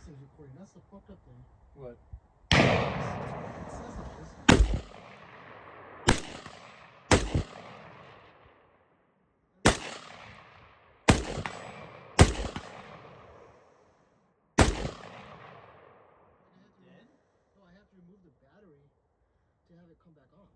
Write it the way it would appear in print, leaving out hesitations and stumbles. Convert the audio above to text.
thing's recording. That's the fucked up thing. What? It says it is. No, I have to remove the battery to have it come back on.